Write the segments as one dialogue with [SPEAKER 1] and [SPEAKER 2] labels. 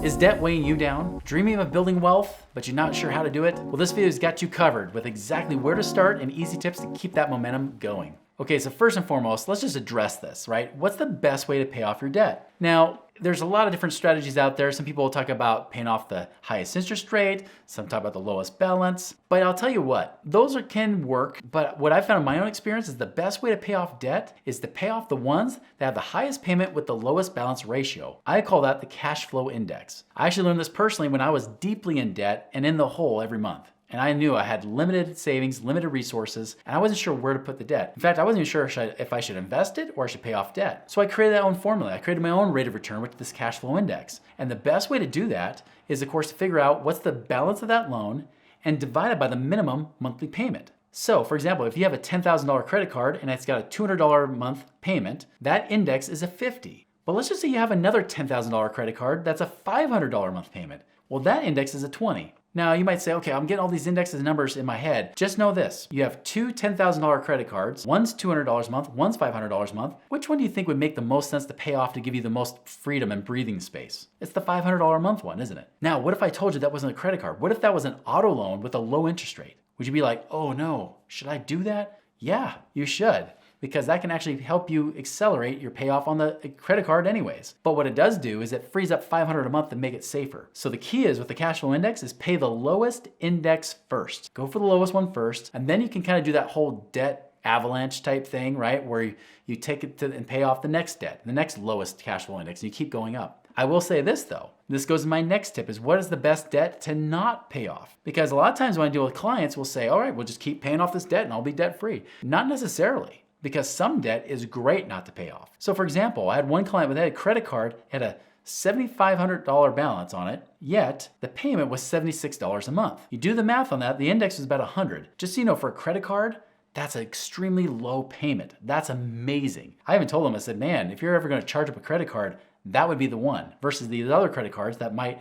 [SPEAKER 1] Is debt weighing you down? Dreaming of building wealth, but you're not sure how to do it? Well, this video's got you covered with exactly where to start and easy tips to keep that momentum going. Okay, so first and foremost, let's just address this, right? What's the best way to pay off your debt? Now, there's a lot of different strategies out there. Some people will talk about paying off the highest interest rate, some talk about the lowest balance, but I'll tell you what, those can work, but what I've found in my own experience is the best way to pay off debt is to pay off the ones that have the highest payment with the lowest balance ratio. I call that the cash flow index. I actually learned this personally when I was deeply in debt and in the hole every month. And I knew I had limited savings, limited resources, and I wasn't sure where to put the debt. In fact, I wasn't even sure if I should invest it or I should pay off debt. So I created that own formula. I created my own rate of return with this cash flow index. And the best way to do that is, of course, to figure out what's the balance of that loan and divide it by the minimum monthly payment. So, for example, if you have a $10,000 credit card and it's got a $200 a month payment, that index is a 50. But let's just say you have another $10,000 credit card that's a $500 a month payment. Well, that index is a 20. Now you might say, okay, I'm getting all these indexes and numbers in my head. Just know this, you have two $10,000 credit cards. One's $200 a month, one's $500 a month. Which one do you think would make the most sense to pay off to give you the most freedom and breathing space? It's the $500 a month one, isn't it? Now, what if I told you that wasn't a credit card? What if that was an auto loan with a low interest rate? Would you be like, oh no, should I do that? Yeah, you should, because that can actually help you accelerate your payoff on the credit card anyways. But what it does do is it frees up $500 a month to make it safer. So the key is with the cash flow index is pay the lowest index first. Go for the lowest one first, and then you can kind of do that whole debt avalanche type thing, right? Where you take it to and pay off the next debt, the next lowest cash flow index, and you keep going up. I will say this though, this goes to my next tip is what is the best debt to not pay off? Because a lot of times when I deal with clients, we'll say, all right, we'll just keep paying off this debt and I'll be debt free. Not necessarily. Because some debt is great not to pay off. So for example, I had one client with a credit card, had a $7,500 balance on it, yet the payment was $76 a month. You do the math on that, the index was about 100. Just so you know, for a credit card, that's an extremely low payment. That's amazing. I even told him, I said, man, if you're ever gonna charge up a credit card, that would be the one versus these other credit cards that might,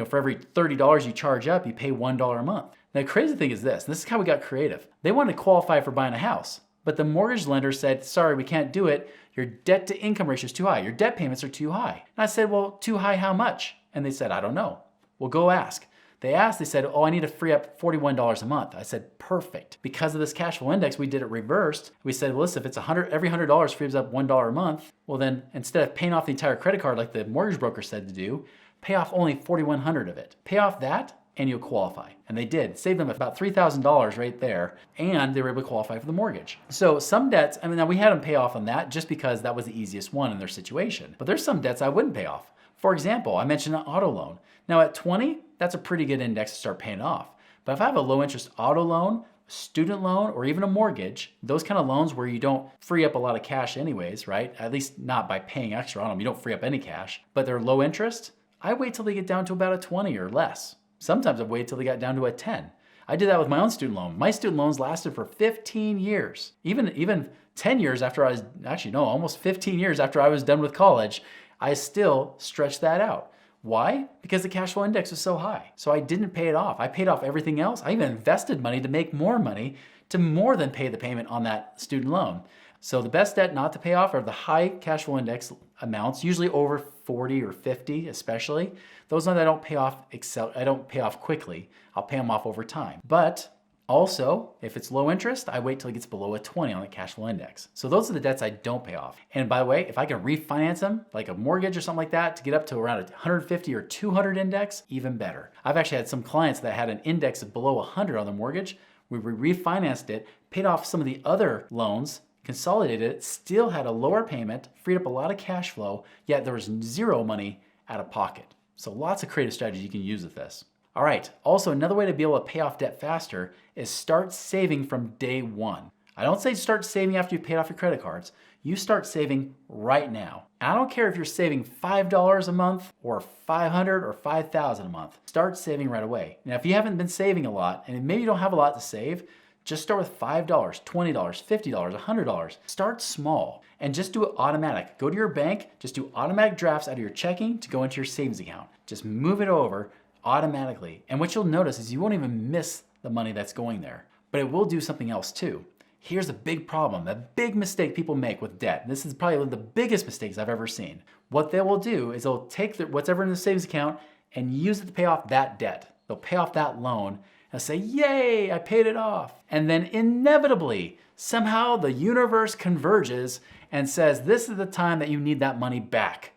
[SPEAKER 1] for every $30 you charge up, you pay $1 a month. Now the crazy thing is this is how we got creative. They wanted to qualify for buying a house. But the mortgage lender said, sorry, we can't do it. Your debt to income ratio is too high. Your debt payments are too high. And I said, well, too high how much? And they said, I don't know. Well, go ask. They asked, they said, oh, I need to free up $41 a month. I said, perfect. Because of this cash flow index, we did it reversed. We said, well, listen, if it's every $100 frees up $1 a month, well then instead of paying off the entire credit card like the mortgage broker said to do, pay off only $4,100 of it. Pay off that and you'll qualify. And they did. Saved them about $3,000 right there, and they were able to qualify for the mortgage. So some debts, now we had them pay off on that just because that was the easiest one in their situation. But there's some debts I wouldn't pay off. For example, I mentioned an auto loan. Now at 20, that's a pretty good index to start paying off. But if I have a low interest auto loan, student loan, or even a mortgage, those kind of loans where you don't free up a lot of cash anyways, right? At least not by paying extra on them. You don't free up any cash, but they're low interest. I wait till they get down to about a 20 or less. Sometimes I've waited till they got down to a 10. I did that with my own student loan. My student loans lasted for 15 years. Even 10 years after I was, almost 15 years after I was done with college, I still stretched that out. Why? Because the cash flow index was so high. So I didn't pay it off. I paid off everything else. I even invested money to make more money to more than pay the payment on that student loan. So the best debt not to pay off are the high cash flow index amounts, usually over 40 or 50 especially. Those ones I don't pay off quickly. I'll pay them off over time. But also, if it's low interest, I wait till it gets below a 20 on the cash flow index. So those are the debts I don't pay off. And by the way, if I can refinance them, like a mortgage or something like that, to get up to around a 150 or 200 index, even better. I've actually had some clients that had an index of below 100 on the mortgage. We refinanced it, paid off some of the other loans, consolidated it, still had a lower payment, freed up a lot of cash flow, yet there was zero money out of pocket. So lots of creative strategies you can use with this. All right, also another way to be able to pay off debt faster is start saving from day one. I don't say start saving after you've paid off your credit cards. You start saving right now. And I don't care if you're saving $5 a month or $500 or $5,000 a month. Start saving right away. Now, if you haven't been saving a lot and maybe you don't have a lot to save, just start with $5, $20, $50, $100. Start small and just do it automatic. Go to your bank, just do automatic drafts out of your checking to go into your savings account. Just move it over automatically. And what you'll notice is you won't even miss the money that's going there, but it will do something else too. Here's a big problem, a big mistake people make with debt. This is probably one of the biggest mistakes I've ever seen. What they will do is they'll take whatever in the savings account and use it to pay off that debt. They'll pay off that loan and say, yay, I paid it off. And then inevitably, somehow the universe converges and says, this is the time that you need that money back.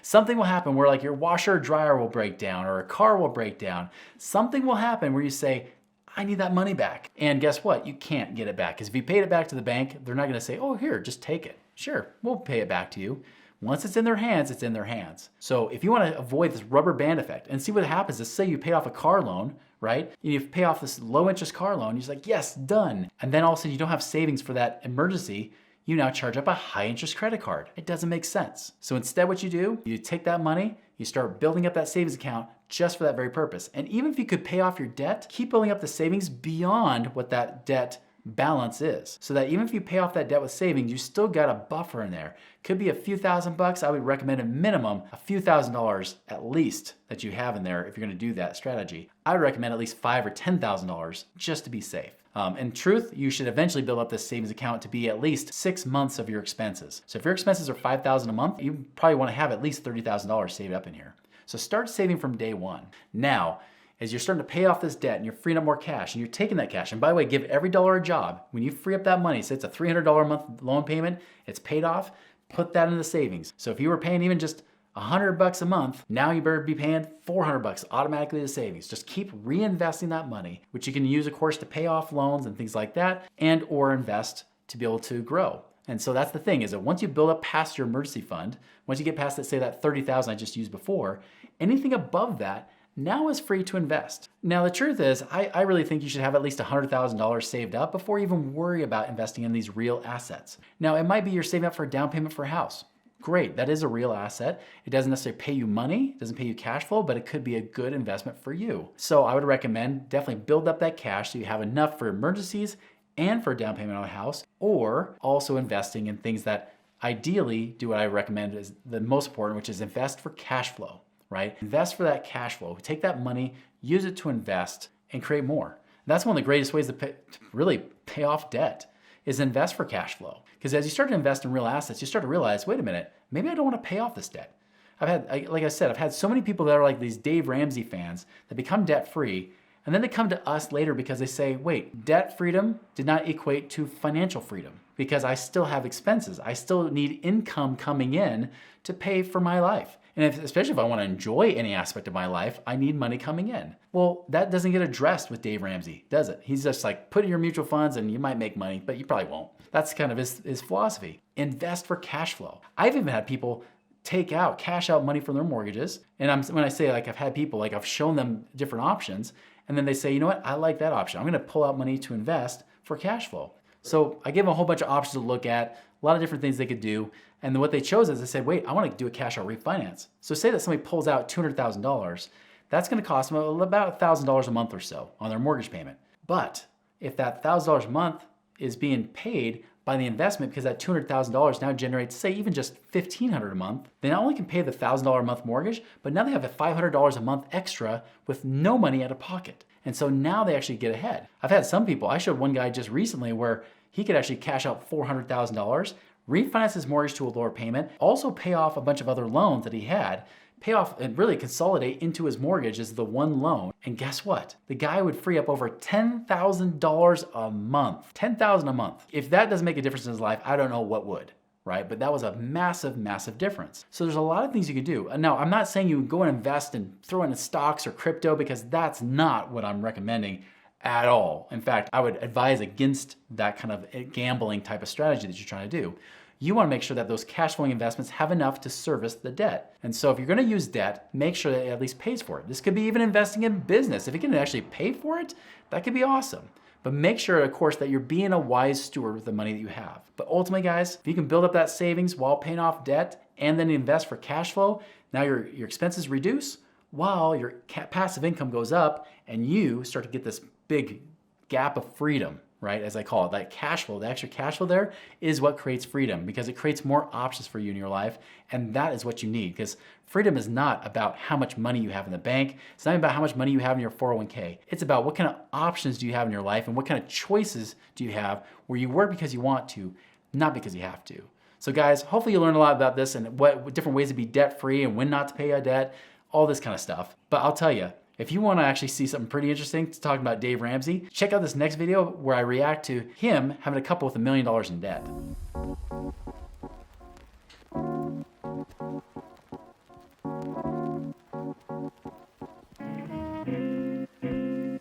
[SPEAKER 1] Something will happen where like your washer or dryer will break down or a car will break down. Something will happen where you say, I need that money back. And guess what? You can't get it back, because if you paid it back to the bank, they're not gonna say, oh, here, just take it. Sure, we'll pay it back to you. Once it's in their hands, it's in their hands. So if you wanna avoid this rubber band effect and see what happens is, say you pay off a car loan, right? You pay off this low interest car loan, you're just like, yes, done. And then all of a sudden you don't have savings for that emergency, you now charge up a high interest credit card. It doesn't make sense. So instead what you do, you take that money, you start building up that savings account just for that very purpose. And even if you could pay off your debt, keep building up the savings beyond what that debt balance is. So that even if you pay off that debt with savings, you still got a buffer in there. Could be a few $1,000s. I would recommend a minimum a few $1,000s at least that you have in there if you're gonna do that strategy. I would recommend at least $5,000 or $10,000 just to be safe. In truth, you should eventually build up this savings account to be at least 6 months of your expenses. So if your expenses are $5,000 a month, you probably wanna have at least $30,000 saved up in here. So start saving from day one. Now, as you're starting to pay off this debt and you're freeing up more cash and you're taking that cash, and by the way, give every dollar a job. When you free up that money, say it's a $300 a month loan payment, it's paid off, put that into savings. So if you were paying even just $100 a month, now you better be paying $400 automatically to savings. Just keep reinvesting that money, which you can use, of course, to pay off loans and things like that, and or invest to be able to grow. And so that's the thing, is that once you build up past your emergency fund, once you get past that, say that $30,000 I just used before, anything above that now is free to invest. Now the truth is, I really think you should have at least $100,000 saved up before you even worry about investing in these real assets. Now it might be you're saving up for a down payment for a house. Great, that is a real asset. It doesn't necessarily pay you money, it doesn't pay you cash flow, but it could be a good investment for you. So I would recommend definitely build up that cash so you have enough for emergencies and for a down payment on a house, or also investing in things that ideally do what I recommend is the most important, which is invest for cash flow, right? Invest for that cash flow. Take that money, use it to invest and create more. That's one of the greatest ways to really pay off debt, is invest for cash flow. Because as you start to invest in real assets, you start to realize, wait a minute, maybe I don't want to pay off this debt. Like I said, I've had so many people that are like these Dave Ramsey fans that become debt free, and then they come to us later because they say, wait, debt freedom did not equate to financial freedom because I still have expenses. I still need income coming in to pay for my life. And especially if I want to enjoy any aspect of my life, I need money coming in. Well, that doesn't get addressed with Dave Ramsey, does it? He's just like, put in your mutual funds and you might make money, but you probably won't. That's kind of his philosophy. Invest for cash flow. I've even had people cash out money from their mortgages. And when I say like I've had people, like I've shown them different options, and then they say, you know what, I like that option. I'm gonna pull out money to invest for cash flow. So I gave them a whole bunch of options to look at, a lot of different things they could do. And then what they chose is they said, wait, I wanna do a cash out refinance. So say that somebody pulls out $200,000, that's gonna cost them about $1,000 a month or so on their mortgage payment. But if that $1,000 a month is being paid by the investment, because that $200,000 now generates, say, even just $1,500 a month, they not only can pay the $1,000 a month mortgage, but now they have a $500 a month extra with no money out of pocket. And so now they actually get ahead. I've had some people, I showed one guy just recently where he could actually cash out $400,000, refinance his mortgage to a lower payment, also pay off a bunch of other loans that he had, pay off and really consolidate into his mortgage as the one loan. And guess what? The guy would free up over $10,000 a month. $10,000 a month. If that doesn't make a difference in his life, I don't know what would, right? But that was a massive, massive difference. So there's a lot of things you could do. Now, I'm not saying you go and invest and throw in stocks or crypto, because that's not what I'm recommending at all. In fact, I would advise against that kind of gambling type of strategy that you're trying to do. You want to make sure that those cash flowing investments have enough to service the debt. And so if you're going to use debt, make sure that it at least pays for it. This could be even investing in business. If it can actually pay for it, that could be awesome. But make sure, of course, that you're being a wise steward with the money that you have. But ultimately, guys, if you can build up that savings while paying off debt and then invest for cash flow, now your expenses reduce while your passive income goes up, and you start to get this big gap of freedom, right? As I call it, that cash flow, the extra cash flow there is what creates freedom, because it creates more options for you in your life. And that is what you need, because freedom is not about how much money you have in the bank. It's not about how much money you have in your 401k. It's about what kind of options do you have in your life and what kind of choices do you have where you work because you want to, not because you have to. So guys, hopefully you learned a lot about this and what different ways to be debt free and when not to pay a debt. all this kind of stuff. But I'll tell you, if you want to actually see something pretty interesting to talk about Dave Ramsey, check out this next video where I react to him having a couple with $1 million in debt.